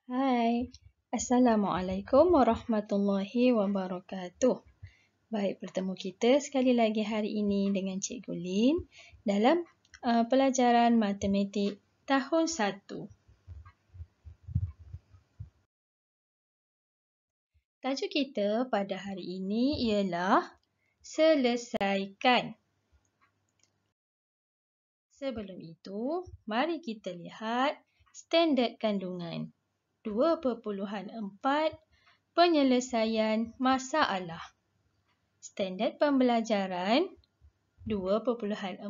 Hai, Assalamualaikum warahmatullahi wabarakatuh. Baik, bertemu kita sekali lagi hari ini dengan Cikgu Lin dalam pelajaran matematik tahun 1. Tajuk kita pada hari ini ialah selesaikan. Sebelum itu, mari kita lihat standard kandungan 2.4 penyelesaian masalah. Standard pembelajaran 2.4.2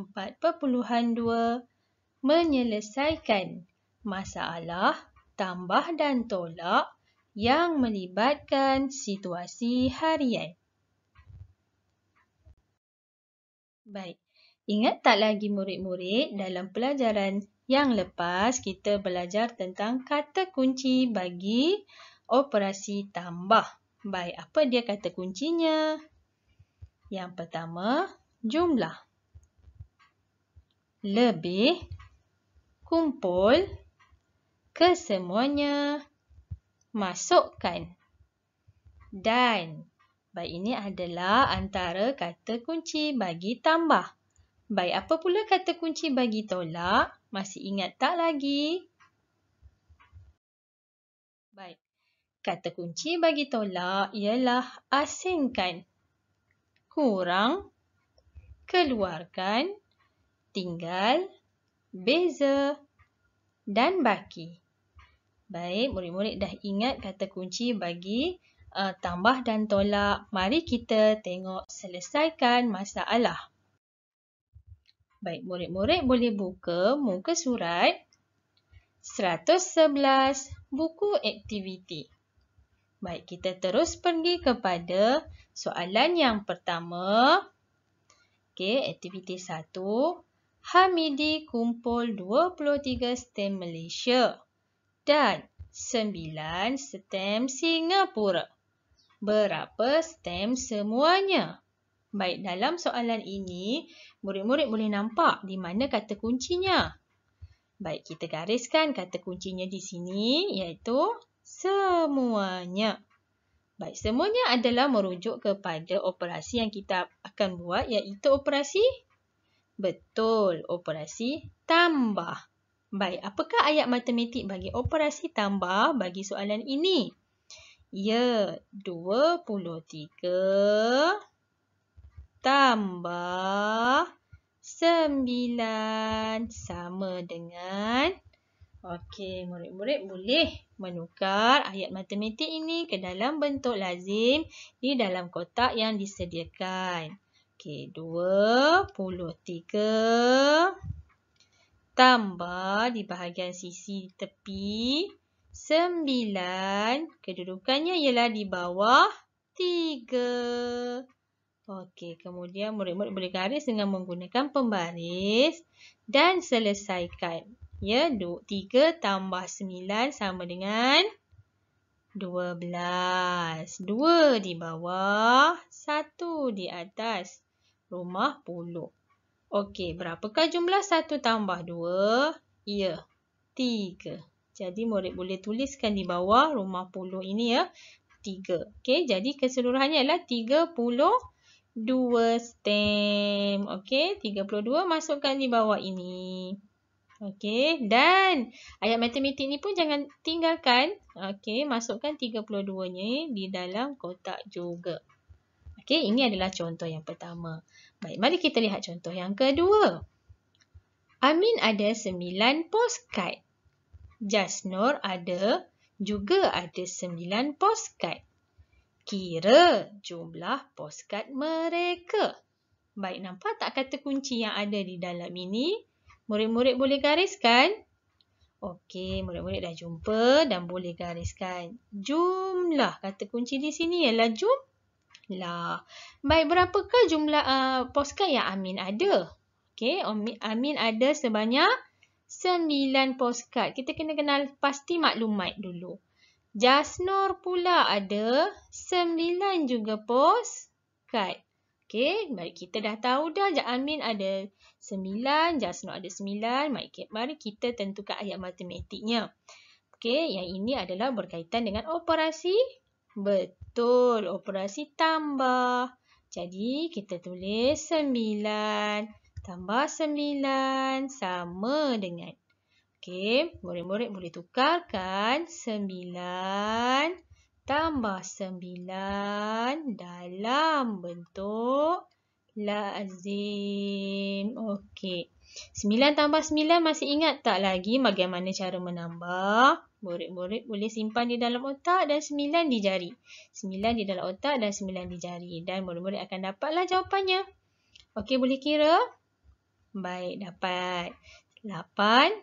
menyelesaikan masalah tambah dan tolak yang melibatkan situasi harian. Baik, ingat tak lagi murid-murid dalam pelajaran yang lepas kita belajar tentang kata kunci bagi operasi tambah. Baik, apa dia kata kuncinya? Yang pertama, jumlah. Lebih, kumpul, kesemuanya, masukkan. Dan, baik, ini adalah antara kata kunci bagi tambah. Baik, apa pula kata kunci bagi tolak? Masih ingat tak lagi? Baik, kata kunci bagi tolak ialah asingkan, kurang, keluarkan, tinggal, beza dan baki. Baik, murid-murid dah ingat kata kunci bagi tambah dan tolak. Mari kita tengok selesaikan masalah. Baik, murid-murid boleh buka muka surat 111 buku aktiviti. Baik, kita terus pergi kepada soalan yang pertama. Okey, aktiviti 1. Hamidi kumpul 23 stem Malaysia dan 9 stem Singapura. Berapa stem semuanya? Baik, dalam soalan ini, murid-murid boleh nampak di mana kata kuncinya. Baik, kita gariskan kata kuncinya di sini, iaitu semuanya. Baik, semuanya adalah merujuk kepada operasi yang kita akan buat, iaitu operasi betul, operasi tambah. Baik, apakah ayat matematik bagi operasi tambah bagi soalan ini? Ya, 23 tambah 9 sama dengan. Okey, murid-murid boleh menukar ayat matematik ini ke dalam bentuk lazim di dalam kotak yang disediakan. Okey, 23 tambah di bahagian sisi tepi 9. Kedudukannya ialah di bawah 3. Okey, kemudian murid-murid boleh garis dengan menggunakan pembaris dan selesaikan. Ya, 3 tambah 9 sama dengan 12. 2 di bawah, 1 di atas. Rumah puluh. Okey, berapakah jumlah 1 tambah 2? Ya, 3. Jadi, murid boleh tuliskan di bawah rumah puluh ini ya, 3. Okey, jadi keseluruhannya adalah 32 stem. Okey, 32 masukkan di bawah ini. Okey, dan ayat matematik ni pun jangan tinggalkan. Okey, masukkan 32-nya di dalam kotak juga. Okey, ini adalah contoh yang pertama. Baik, mari kita lihat contoh yang kedua. Amin ada 9 postcard. Jasnur juga ada 9 postcard. Kira jumlah postcard mereka. Baik, nampak tak kata kunci yang ada di dalam ini? Murid-murid boleh gariskan? Okey, murid-murid dah jumpa dan boleh gariskan. Jumlah, kata kunci di sini ialah jumlah. Baik, berapakah jumlah postcard yang Amin ada? Okey, Amin ada sebanyak 9 postcard. Kita kena kenal pasti maklumat dulu. Jasnur pula ada 9 juga postcard. Okey, baik, kita dah tahu dah Amin ada 9, Jasnur ada 9. Mari kita tentukan ayat matematiknya. Okey, yang ini adalah berkaitan dengan operasi. Betul, operasi tambah. Jadi, kita tulis 9 tambah 9 sama dengan. Okey, murid-murid boleh tukarkan 9 tambah 9 dalam bentuk lazim. Okey. 9 tambah 9 masih ingat tak lagi bagaimana cara menambah? Murid-murid boleh simpan di dalam otak dan 9 di jari. 9 di dalam otak dan 9 di jari. Dan murid-murid akan dapatlah jawapannya. Okey, boleh kira? Baik, dapat 18.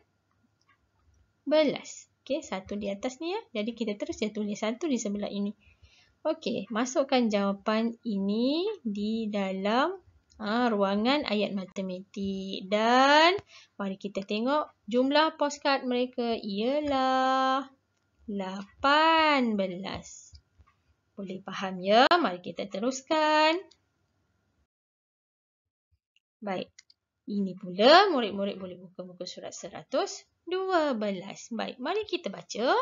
Okey, 1 di atas ni ya. Jadi kita terus tulis 1 di sebelah ini. Okey, masukkan jawapan ini di dalam ruangan ayat matematik. Dan mari kita tengok jumlah postcard mereka ialah 18. Boleh faham ya? Mari kita teruskan. Baik, ini pula murid-murid boleh buka muka surat 112. Baik, mari kita baca.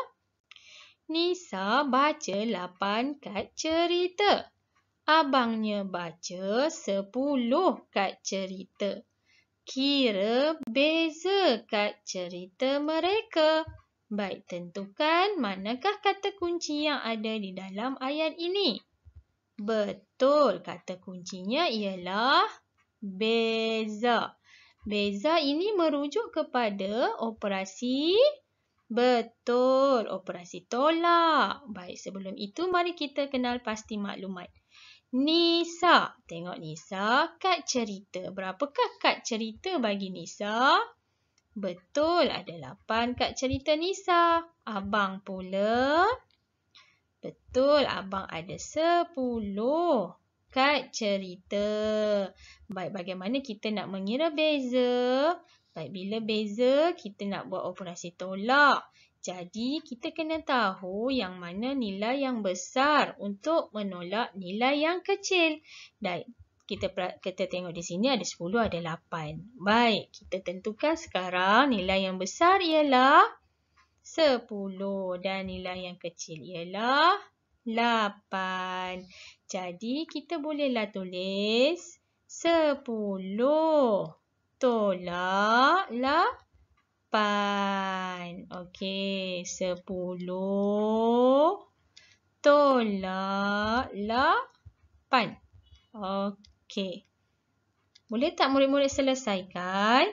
Nisa baca 8 kad cerita. Abangnya baca 10 kad cerita. Kira beza kad cerita mereka. Baik, tentukan manakah kata kunci yang ada di dalam ayat ini. Betul, kata kuncinya ialah beza. Beza ini merujuk kepada operasi. Betul, operasi tolak. Baik, sebelum itu mari kita kenal pasti maklumat. Nisa, tengok Nisa, kad cerita. Berapakah kad cerita bagi Nisa? Betul, ada 8 kad cerita Nisa. Abang pula? Betul, abang ada 10 kad cerita. Baik, bagaimana kita nak mengira beza? Baik, bila beza, kita nak buat operasi tolak. Jadi, kita kena tahu yang mana nilai yang besar untuk menolak nilai yang kecil. Baik, kita tengok di sini ada 10, ada 8. Baik, kita tentukan sekarang nilai yang besar ialah 10 dan nilai yang kecil ialah 8. Jadi, kita bolehlah tulis 10 tolak 8. Okey, 10 tolak 8. Okey. Boleh tak murid-murid selesaikan?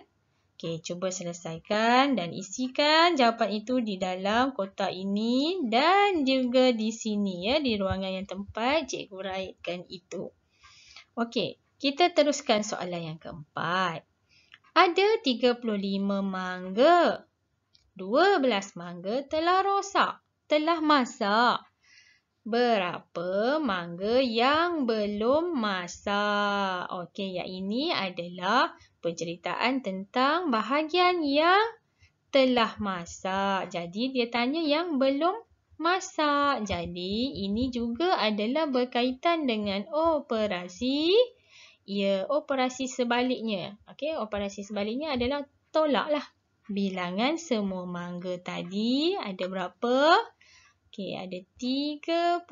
Okey, cuba selesaikan dan isikan jawapan itu di dalam kotak ini dan juga di sini ya, di ruangan yang tempat cikgu raitkan itu. Okey, kita teruskan soalan yang keempat. Ada 35 mangga. 12 mangga telah rosak, telah masak. Berapa mangga yang belum masak? Okey, yang ini adalah penceritaan tentang bahagian yang telah masak. Jadi, dia tanya yang belum masak. Jadi, ini juga adalah berkaitan dengan operasi. Ya, operasi sebaliknya. Okey, operasi sebaliknya adalah tolaklah. Bilangan semua mangga tadi ada berapa? Okey, ada 35.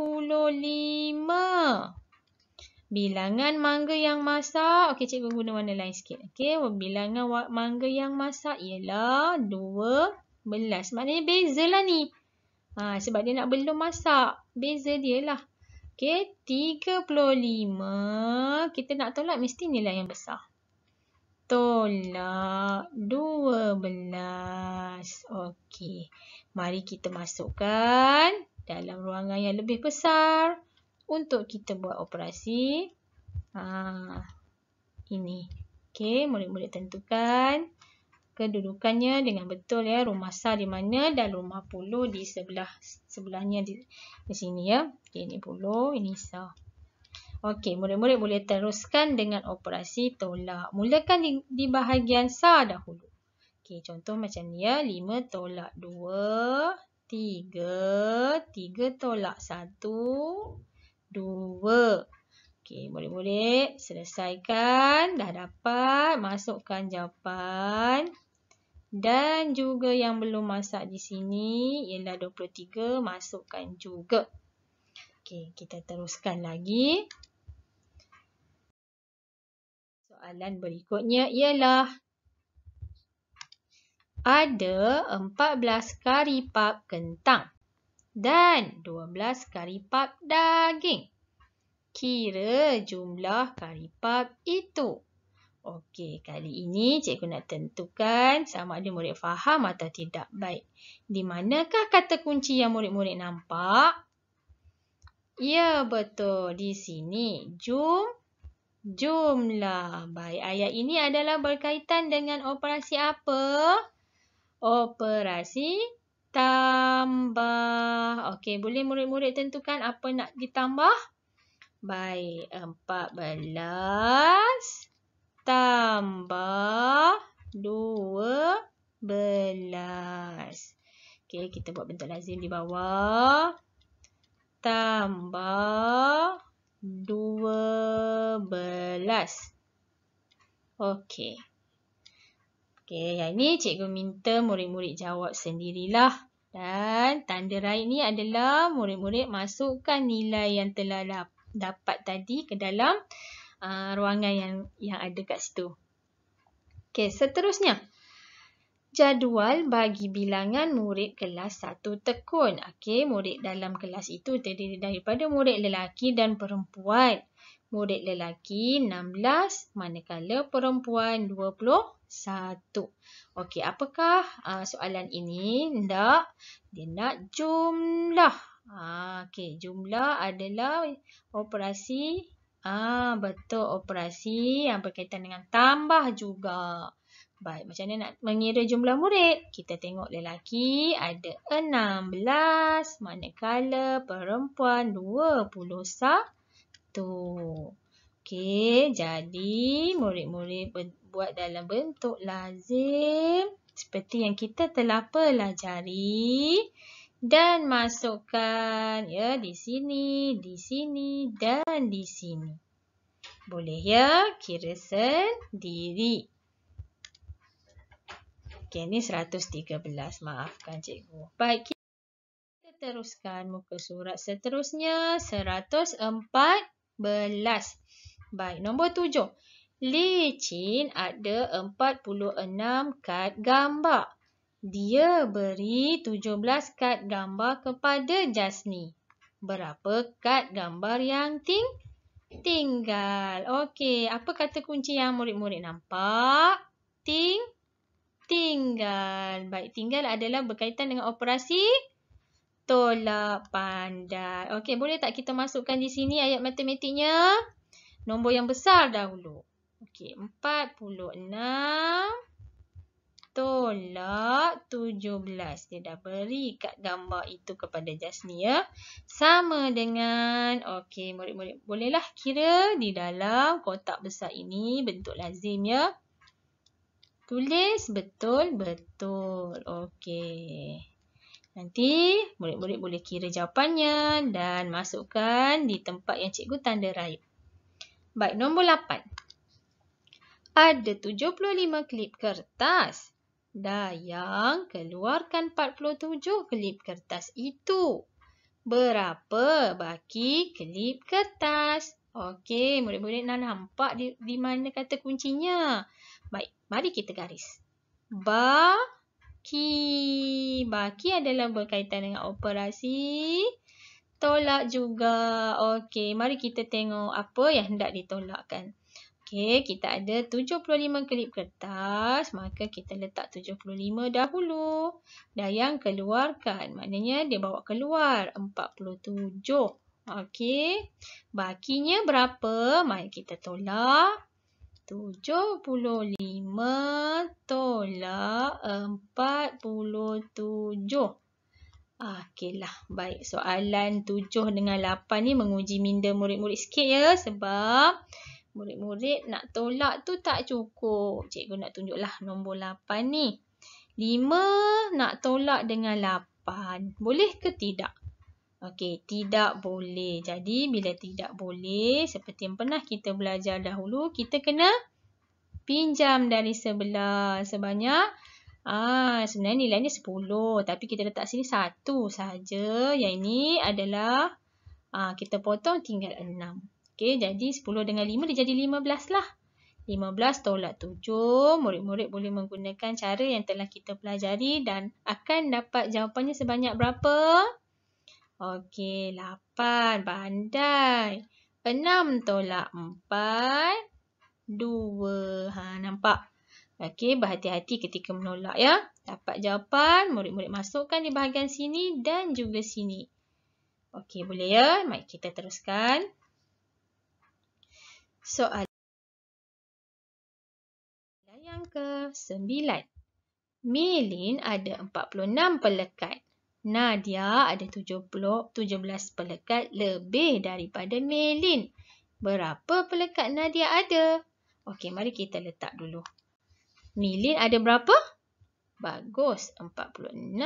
Bilangan mangga yang masak. Okey, cikgu guna warna lain sikit. Okey, bilangan mangga yang masak ialah 12. Maknanya bezalah ni. Sebab dia nak belum masak. Beza dia lah. Okey, 35. Kita nak tolak mesti nilai yang besar. Tolak 12. Okey. Mari kita masukkan dalam ruangan yang lebih besar untuk kita buat operasi. Ini. Okey, murid-murid tentukan kedudukannya dengan betul ya. Rumah Sa di mana dan rumah Puluh di sebelahnya di sini ya. Okey, ini Puluh, ini Sa. Okey, murid-murid boleh teruskan dengan operasi tolak. Mulakan di bahagian Sa dahulu. Okey, contoh macam ni ya. 5 tolak 2, 3. 3 tolak 1, 2. Okey, murid-murid selesaikan. Dah dapat. Masukkan jawapan Dan juga yang belum masak di sini ialah 23, masukkan juga. Okey, kita teruskan lagi. Soalan berikutnya ialah ada 14 kari pap kentang dan 12 kari pap daging. Kira jumlah kari pap itu. Okey, kali ini cikgu nak tentukan sama ada murid faham atau tidak. Baik, di manakah kata kunci yang murid-murid nampak? Ya, betul. Di sini. Jumlah. Baik, ayat ini adalah berkaitan dengan operasi apa? Operasi tambah. Okey, boleh murid-murid tentukan apa nak ditambah? Baik, 14 tambah 12. Okey, kita buat bentuk lazim di bawah. Tambah 12. Okey. Okey, yang ni cikgu minta murid-murid jawab sendirilah. Dan tanda right ni adalah murid-murid masukkan nilai yang telah dapat tadi ke dalam ruangan yang ada kat situ. Okey, seterusnya. Jadual bagi bilangan murid kelas 1 tekun. Okey, murid dalam kelas itu terdiri daripada murid lelaki dan perempuan. Murid lelaki 16, manakala perempuan 21. Okey, apakah soalan ini? Dia nak jumlah. Okey, jumlah adalah operasi. Betul, operasi yang berkaitan dengan tambah juga. Baik, macam mana nak mengira jumlah murid? Kita tengok lelaki ada 16, manakala perempuan 21. Okey, jadi murid-murid buat dalam bentuk lazim seperti yang kita telah pelajari. Dan masukkan ya di sini dan di sini. Boleh ya, kira sendiri. Okey, ni 113. Maafkan cikgu. Baik, kita teruskan muka surat seterusnya. 114. Baik, nombor 7. Licin ada 46 kad gambar. Dia beri 17 kad gambar kepada Jasni. Berapa kad gambar yang tinggal? Okey, apa kata kunci yang murid-murid nampak? Tinggal. Baik, tinggal adalah berkaitan dengan operasi tolak pandai. Okey, boleh tak kita masukkan di sini ayat matematiknya? Nombor yang besar dahulu. Okey, 46 tolak 17. Dia dah beri kad gambar itu kepada Jasni ya. Sama dengan, okey, murid-murid bolehlah kira di dalam kotak besar ini bentuk lazim ya. Tulis betul-betul. Okey. Nanti murid-murid boleh kira jawapannya dan masukkan di tempat yang cikgu tanda right. Baik, nombor 8. Ada 75 klip kertas. Dayang keluarkan 47 klip kertas itu. Berapa baki klip kertas? Okey, murid-murid nak nampak di mana kata kuncinya. Baik, mari kita garis. Baki. Baki adalah berkaitan dengan operasi tolak juga. Okey, mari kita tengok apa yang hendak ditolakkan. Okey, kita ada 75 klip kertas, maka kita letak 75 dahulu. Dayang keluarkan, maknanya dia bawa keluar 47. Okey, bakinya berapa? Mari kita tolak. 75 tolak 47. Okeylah, baik. Soalan 7 dengan 8 ni menguji minda murid-murid sikit ya, sebab murid-murid nak tolak tu tak cukup. Cikgu nak tunjuklah nombor 8 ni. 5 nak tolak dengan 8. Boleh ke tidak? Okey, tidak boleh. Jadi, bila tidak boleh, seperti yang pernah kita belajar dahulu, kita kena pinjam dari sebelah sebanyak Sebenarnya nilainya 10. Tapi kita letak sini 1 sahaja. Yang ini adalah kita potong tinggal 6. Okey, jadi 10 dengan 5 dia jadi 15 lah. 15 tolak 7. Murid-murid boleh menggunakan cara yang telah kita pelajari dan akan dapat jawapannya sebanyak berapa? Okey, 8. Pandai. 6 tolak 4. 2. Nampak? Okey, berhati-hati ketika menolak ya. Dapat jawapan, murid-murid masukkan di bahagian sini dan juga sini. Okey, boleh ya? Mari kita teruskan. Soalan yang ke-9. Milin ada 46 pelekat. Nadia ada 17 pelekat lebih daripada Milin. Berapa pelekat Nadia ada? Okey, mari kita letak dulu. Milin ada berapa? Bagus, 46.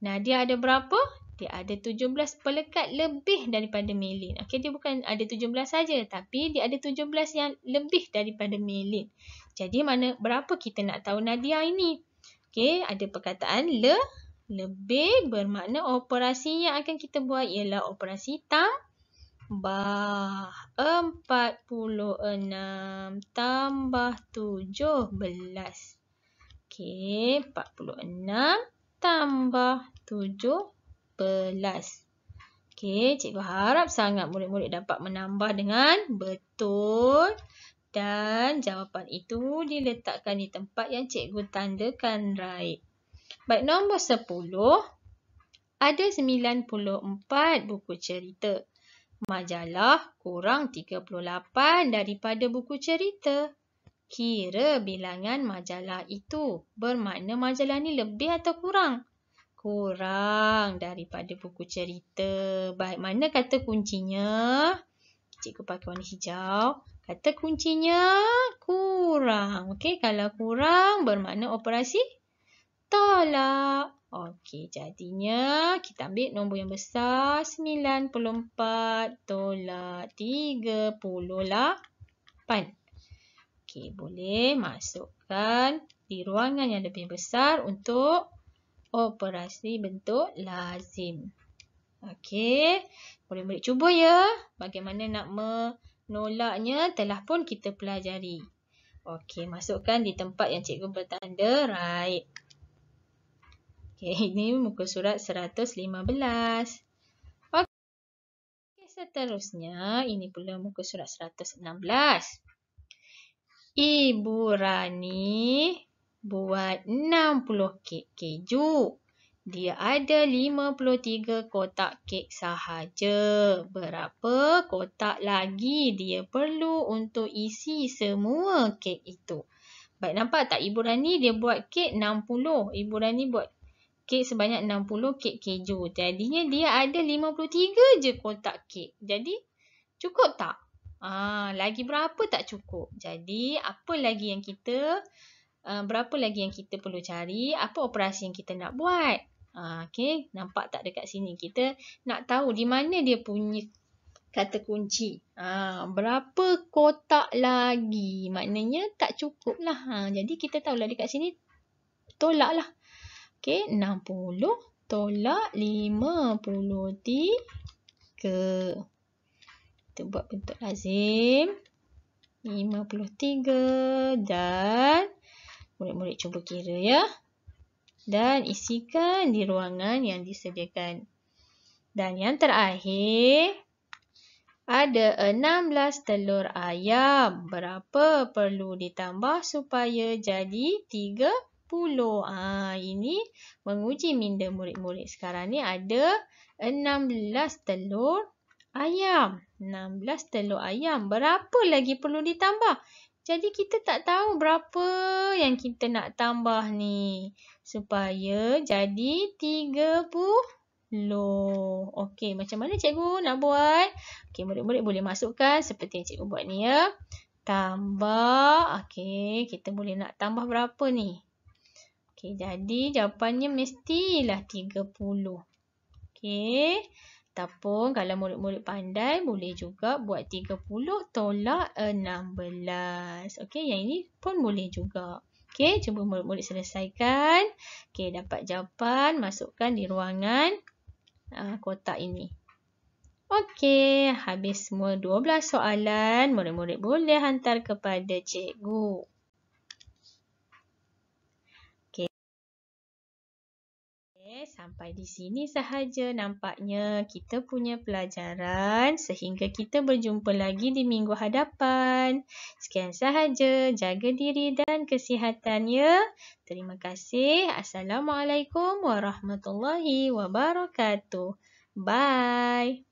Nadia ada berapa? Dia ada 17 pelekat lebih daripada Milin. Okey, dia bukan ada 17 saja, tapi dia ada 17 yang lebih daripada Milin. Jadi berapa kita nak tahu Nadia ini? Okey, ada perkataan lebih bermakna operasi yang akan kita buat ialah operasi tambah. 46 tambah 17. Okey, 46 tambah 17. Okey, cikgu harap sangat murid-murid dapat menambah dengan betul. Dan jawapan itu diletakkan di tempat yang cikgu tandakan right. Baik, nombor 10. Ada 94 buku cerita. Majalah kurang 38 daripada buku cerita. Kira bilangan majalah itu. Bermakna majalah ni lebih atau kurang? Kurang daripada buku cerita. Baik, mana kata kuncinya? Cikgu pakai warna hijau. Kata kuncinya kurang. Okey, kalau kurang bermakna operasi tolak. Okey, jadinya kita ambil nombor yang besar. 94 tolak 38. Okey, boleh masukkan di ruangan yang lebih besar untuk operasi bentuk lazim. Okey, murid-murid cuba ya. Bagaimana nak menolaknya telah pun kita pelajari. Okey, masukkan di tempat yang cikgu bertanda right. Okey, ini muka surat 115. Okey, seterusnya ini pula muka surat 116. Ibu Rani buat 60 kek keju. Dia ada 53 kotak kek sahaja. Berapa kotak lagi dia perlu untuk isi semua kek itu? Baik, nampak tak Ibu Rani dia buat kek 60. Ibu Rani buat kek sebanyak 60 kek keju. Jadinya dia ada 53 je kotak kek. Jadi cukup tak? Lagi berapa tak cukup? Jadi berapa lagi yang kita perlu cari? Apa operasi yang kita nak buat? Okey, nampak tak dekat sini? Kita nak tahu di mana dia punya kata kunci. Berapa kotak lagi? Maknanya tak cukup lah. Jadi kita tahulah dekat sini tolak lah. Okey, 60 tolak 53. Kita buat bentuk lazim. 53 dan murid-murid cuba kira ya. Dan isikan di ruangan yang disediakan. Dan yang terakhir, ada 16 telur ayam. Berapa perlu ditambah supaya jadi 30? Ini menguji minda murid-murid. Sekarang ni ada 16 telur ayam. 16 telur ayam. Berapa lagi perlu ditambah? Jadi kita tak tahu berapa yang kita nak tambah ni. Supaya jadi 30. Okey, macam mana cikgu nak buat? Okey, murid-murid boleh masukkan seperti yang cikgu buat ni ya. Tambah. Okey, kita boleh nak tambah berapa ni? Okey, jadi jawapannya mestilah 30. Okey. Ataupun kalau murid-murid pandai boleh juga buat 30 tolak 16. Okey, yang ini pun boleh juga. Okey, cuba murid-murid selesaikan. Okey, dapat jawapan, masukkan di ruangan kotak ini. Okey, habis semua 12 soalan, murid-murid boleh hantar kepada cikgu. Okey, sampai di sini sahaja nampaknya kita punya pelajaran sehingga kita berjumpa lagi di minggu hadapan. Sekian sahaja, jaga diri dan kesihatan ya. Terima kasih. Assalamualaikum warahmatullahi wabarakatuh. Bye.